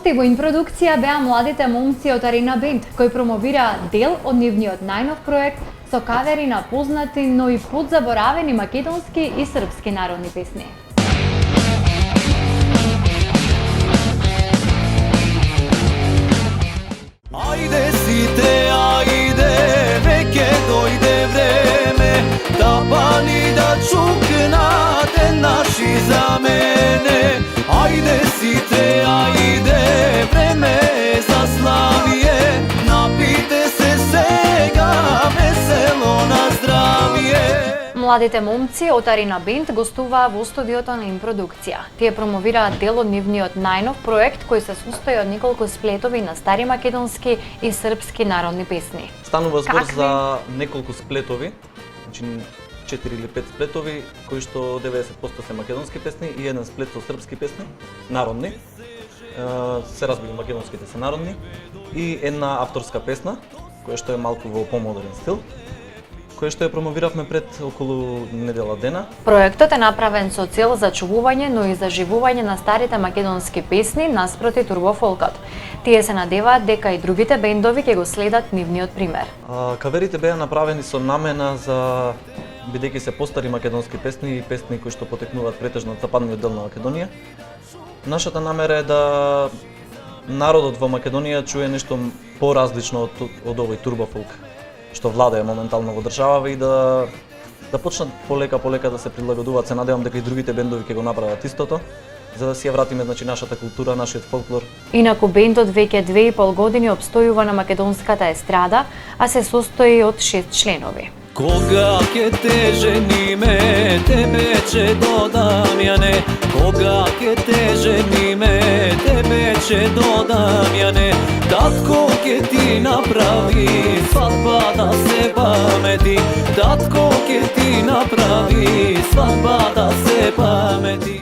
Гости во инпродукција беа младите момци од Арена Бенд, кои промовира дел од нивниот најнов проект со кавери на познати, но и подзаборавени македонски и српски народни песни. Ајде сите, ајде, веќе дојде време, да пани да чукнате наши за мене. Ајде сите, ајде, време е за славие, напите се сега, весело на здравие. Младите момци од Арена Бенд гостуваа во студиото на инпродукција. Тие промовираат дел од нивниот најнов проект кој се состои од неколку сплетови на стари македонски и српски народни песни. Станува збор за неколку сплетови, значи 4 или 5 сплетови, кои што 90% се македонски песни и еден сплет со српски песни, народни. Се разбира, македонските се народни. И една авторска песна, која што е малку во помодерен стил, која што ја промовиравме пред околу недела дена. Проектот е направен со цел за чувување, но и заживување на старите македонски песни наспроти турбофолкот. Тие се надеваат дека и другите бендови ќе го следат нивниот пример. Каверите беа направени со намена за бидејќи се постари македонски песни и песни кои што потекнуваат претежно од западниот дел на Македонија. Нашата намера е да народот во Македонија чуе нешто поразлично од овој турбофолк што владее моментално во државава и да почнат полека да се прилагодуваат. Се надевам дека и другите бендови ќе го направат истото, за да си ја вратиме нашата култура, нашиот фолклор. Инаку бендот веќе 2,5 години обстојува на македонската естрада, а се состои од 6 членови. Кога ќе те жениме, тебе ќе додам ја не. Кога ќе те жениме, тебе ќе додам ја не. Татко ќе ти направи свадба да се памети. Татко ќе ти направи свадба да се памети.